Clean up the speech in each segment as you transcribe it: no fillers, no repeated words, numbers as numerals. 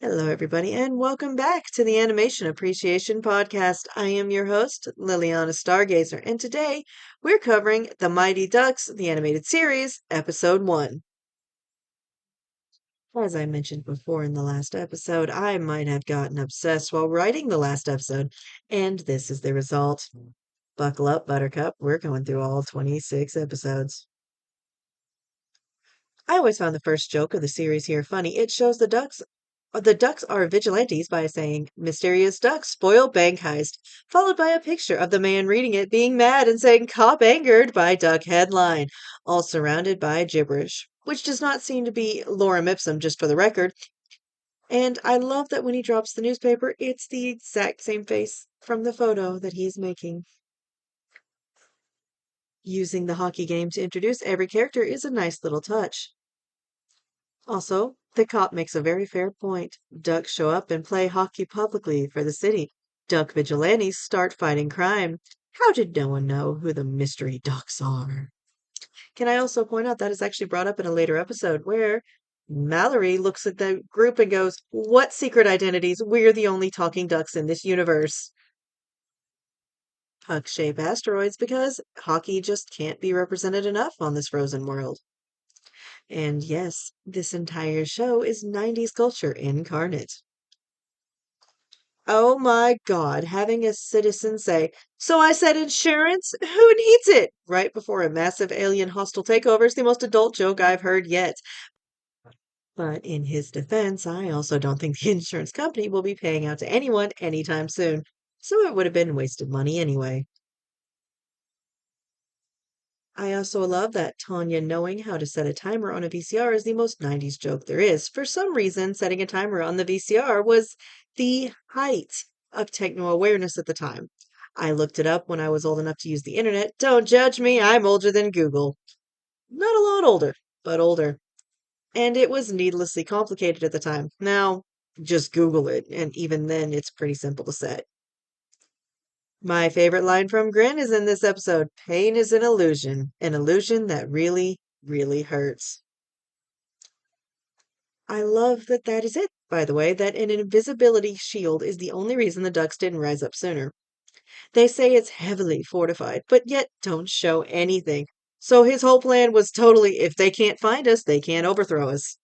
Hello, everybody, and welcome back to the Animation Appreciation Podcast. I am your host, Liliana Stargazer, and today we're covering The Mighty Ducks, the animated series, Episode 1. As I mentioned before in the last episode, I might have gotten obsessed while writing the last episode, and this is the result. Buckle up, Buttercup. We're going through all 26 episodes. I always found the first joke of the series here funny. It shows the ducks are vigilantes by saying, "Mysterious ducks spoil bank heist," followed by a picture of the man reading it being mad and saying, "Cop angered by duck headline," all surrounded by gibberish, which does not seem to be lorem ipsum, just for the record. And I love that when he drops the newspaper, it's the exact same face from the photo that he's making. Using the hockey game to introduce every character is a nice little touch. Also, the cop makes a very fair point. Ducks show up and play hockey publicly for the city. Duck vigilantes start fighting crime. How did no one know who the mystery ducks are? Can I also point out that is actually brought up in a later episode where Mallory looks at the group and goes, "What secret identities? We're the only talking ducks in this universe." Puck-shaped asteroids because hockey just can't be represented enough on this frozen world. And yes, this entire show is 90s culture incarnate. Oh my God, having a citizen say, "So I said insurance? Who needs it?" right before a massive alien hostile takeover is the most adult joke I've heard yet. But in his defense, I also don't think the insurance company will be paying out to anyone anytime soon, so it would have been wasted money anyway. I also love that Tanya knowing how to set a timer on a VCR is the most 90s joke there is. For some reason, setting a timer on the VCR was the height of techno awareness at the time. I looked it up when I was old enough to use the internet. Don't judge me, I'm older than Google. Not a lot older, but older. And it was needlessly complicated at the time. Now, just Google it, and even then, it's pretty simple to set. My favorite line from Grin is in this episode. "Pain is an illusion that really, really hurts." I love that that is it, by the way, that an invisibility shield is the only reason the ducks didn't rise up sooner. They say it's heavily fortified, but yet don't show anything. So his whole plan was totally, if they can't find us, they can't overthrow us.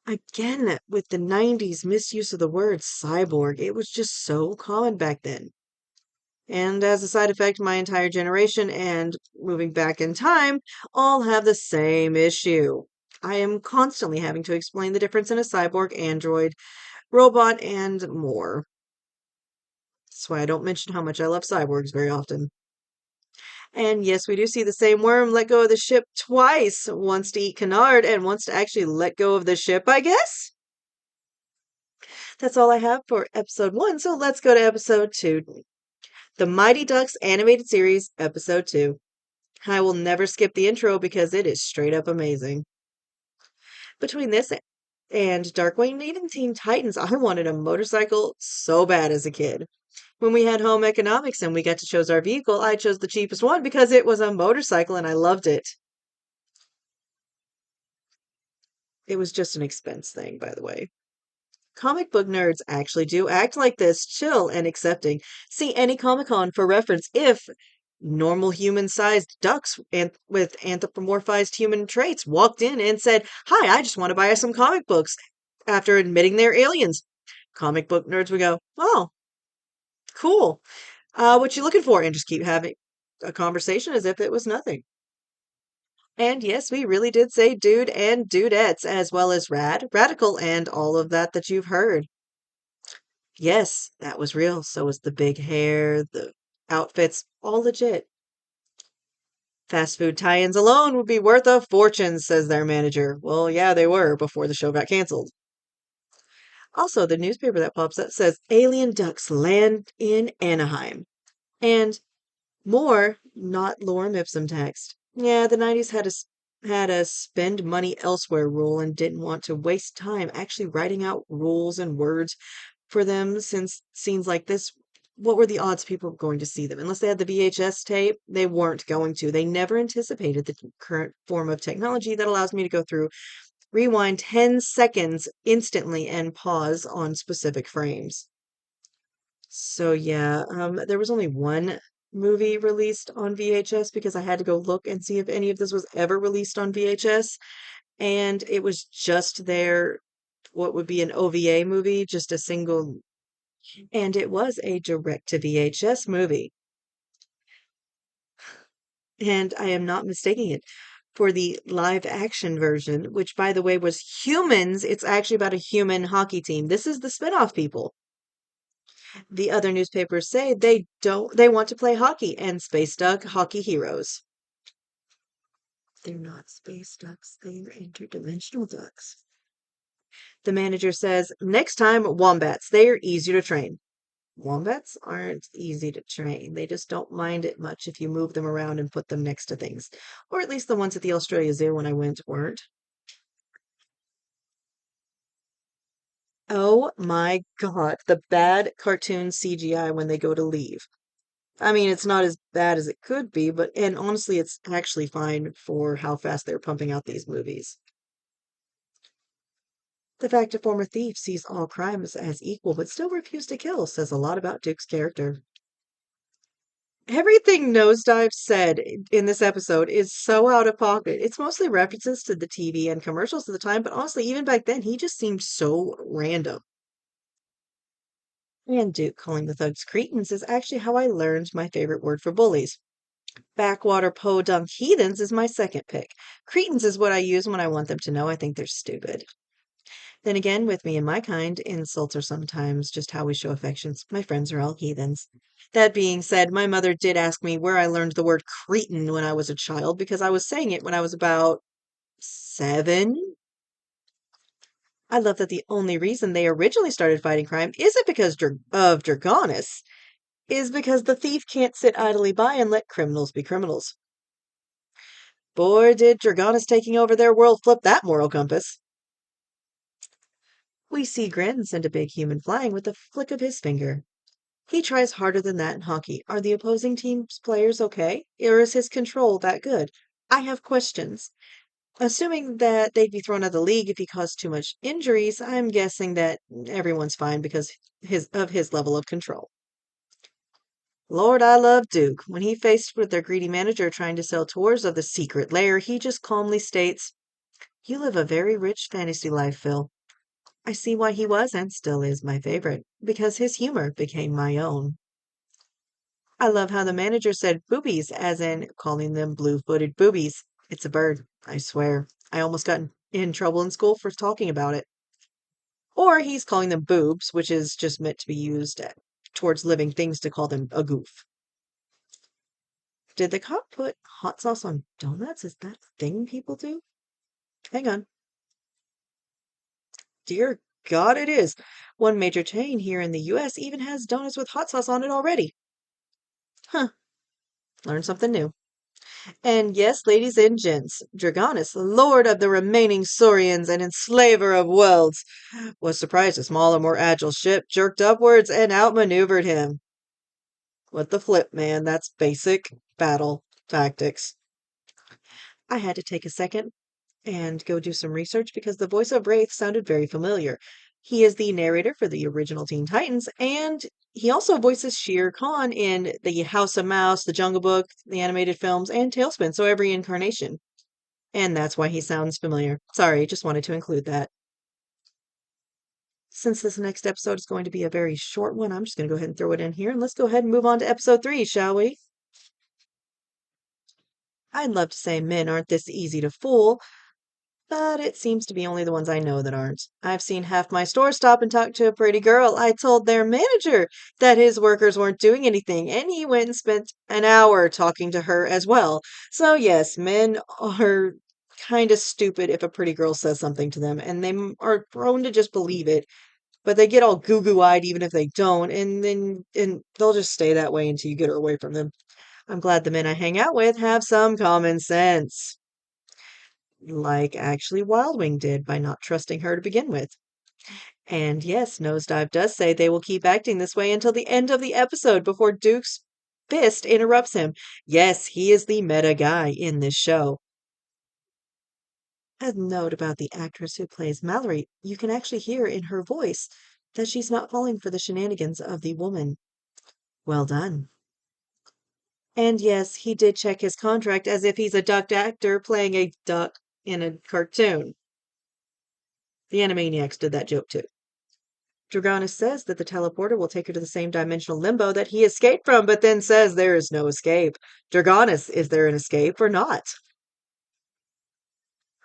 Again, with the 90s misuse of the word cyborg, it was just so common back then. And as a side effect, my entire generation and moving back in time all have the same issue. I am constantly having to explain the difference in a cyborg, android, robot, and more. That's why I don't mention how much I love cyborgs very often. And yes, we do see the same worm let go of the ship twice. Once to eat Canard and once to actually let go of the ship, I guess? That's all I have for episode 1, so let's go to episode 2. The Mighty Ducks animated series, episode 2. I will never skip the intro because it is straight up amazing. Between this and Darkwing and even Teen Titans, I wanted a motorcycle so bad as a kid. When we had home economics and we got to choose our vehicle, I chose the cheapest one because it was a motorcycle and I loved it. It was just an expense thing, by the way. Comic book nerds actually do act like this, chill and accepting. See any Comic Con for reference if normal human sized ducks with anthropomorphized human traits walked in and said, "Hi, I just want to buy some comic books," after admitting they're aliens. Comic book nerds would go, "Oh, cool. What you looking for?" And just keep having a conversation as if it was nothing. And yes, we really did say dude and dudettes, as well as radical, and all of that you've heard. Yes, that was real. So was the big hair, the outfits, all legit. Fast food tie-ins alone would be worth a fortune, says their manager. Well, yeah, they were before the show got canceled. Also, the newspaper that pops up says alien ducks land in Anaheim. And more, not lorem ipsum text. Yeah, the 90s had a spend money elsewhere rule and didn't want to waste time actually writing out rules and words for them, since scenes like this, what were the odds people were going to see them? Unless they had the VHS tape, they weren't going to. They never anticipated the current form of technology that allows me to go through rewind 10 seconds instantly and pause on specific frames. So yeah, there was only one movie released on VHS because I had to go look and see if any of this was ever released on VHS, and it was just their what would be an OVA movie, just a single, and it was a direct to VHS movie. And I am not mistaking it for the live action version, which by the way was humans. It's actually about a human hockey team. This is the spinoff people. The other newspapers say they want to play hockey and Space Duck hockey heroes. They're not space ducks, they're interdimensional ducks. The manager says, next time, wombats. They are easier to train. Wombats aren't easy to train. They just don't mind it much if you move them around and put them next to things. Or at least the ones at the Australia Zoo when I went weren't. Oh my God, the bad cartoon CGI when they go to leave. I mean, it's not as bad as it could be, and honestly, it's actually fine for how fast they're pumping out these movies. The fact a former thief sees all crimes as equal but still refused to kill says a lot about Duke's character. Everything Nosedive said in this episode is so out of pocket. It's mostly references to the TV and commercials at the time, but honestly, even back then, he just seemed so random. And Duke calling the thugs cretins is actually how I learned my favorite word for bullies. Backwater podunk heathens is my second pick. Cretins is what I use when I want them to know I think they're stupid. Then again, with me and my kind, insults are sometimes just how we show affections. My friends are all heathens. That being said, my mother did ask me where I learned the word cretin when I was a child because I was saying it when I was about 7. I love that the only reason they originally started fighting crime isn't because of Dragonis, is because the thief can't sit idly by and let criminals be criminals. Boy, did Dragonis taking over their world flip that moral compass. We see Grin send a big human flying with a flick of his finger. He tries harder than that in hockey. Are the opposing team's players okay? Or is his control that good? I have questions. Assuming that they'd be thrown out of the league if he caused too much injuries, I'm guessing that everyone's fine because of his level of control. Lord, I love Duke. When he faced with their greedy manager trying to sell tours of the secret lair, he just calmly states, "You live a very rich fantasy life, Phil." I see why he was and still is my favorite, because his humor became my own. I love how the manager said boobies, as in calling them blue-footed boobies. It's a bird, I swear. I almost got in trouble in school for talking about it. Or he's calling them boobs, which is just meant to be used towards living things to call them a goof. Did the cop put hot sauce on donuts? Is that a thing people do? Hang on. Dear God, it is. One major chain here in the US even has donuts with hot sauce on it already. Huh, learn something new. And yes, ladies and gents, Dragonis, lord of the remaining Saurians and enslaver of worlds, was surprised a smaller, more agile ship jerked upwards and outmaneuvered him. What the flip, man? That's basic battle tactics. I had to take a second and go do some research because the voice of Wraith sounded very familiar. He is the narrator for the original Teen Titans, and he also voices Shere Khan in the House of Mouse, the Jungle Book, the animated films, and Tailspin, so every incarnation. And that's why he sounds familiar. Sorry, just wanted to include that. Since this next episode is going to be a very short one, I'm just going to go ahead and throw it in here, and let's go ahead and move on to episode 3, shall we? I'd love to say men aren't this easy to fool, but it seems to be only the ones I know that aren't. I've seen half my store stop and talk to a pretty girl. I told their manager that his workers weren't doing anything, and he went and spent an hour talking to her as well. So, yes, men are kind of stupid if a pretty girl says something to them, and are prone to just believe it. But they get all goo-goo-eyed even if they don't, and they'll just stay that way until you get her away from them. I'm glad the men I hang out with have some common sense. Like actually Wildwing did by not trusting her to begin with. And yes, Nosedive does say they will keep acting this way until the end of the episode before Duke's fist interrupts him. Yes, he is the meta guy in this show. A note about the actress who plays Mallory. You can actually hear in her voice that she's not falling for the shenanigans of the woman. Well done. And yes, he did check his contract as if he's a duck actor playing a duck in a cartoon. The Animaniacs did that joke too. Dragonis says that the teleporter will take her to the same dimensional limbo that he escaped from, but then says there is no escape. Dragonis, is there an escape or not?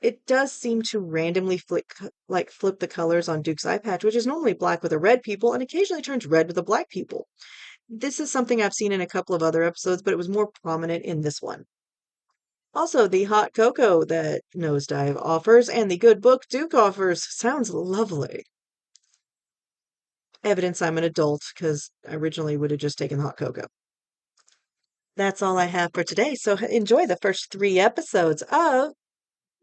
It does seem to randomly flip the colors on Duke's eye patch, which is normally black with a red pupil and occasionally turns red with a black pupil. This is something I've seen in a couple of other episodes, but it was more prominent in this one. Also, the hot cocoa that Nosedive offers and the good book Duke offers sounds lovely. Evidence I'm an adult, because I originally would have just taken hot cocoa. That's all I have for today, so enjoy the first 3 episodes of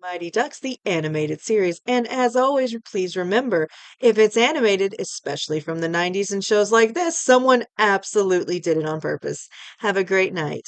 Mighty Ducks, the animated series. And as always, please remember, if it's animated, especially from the 90s and shows like this, someone absolutely did it on purpose. Have a great night.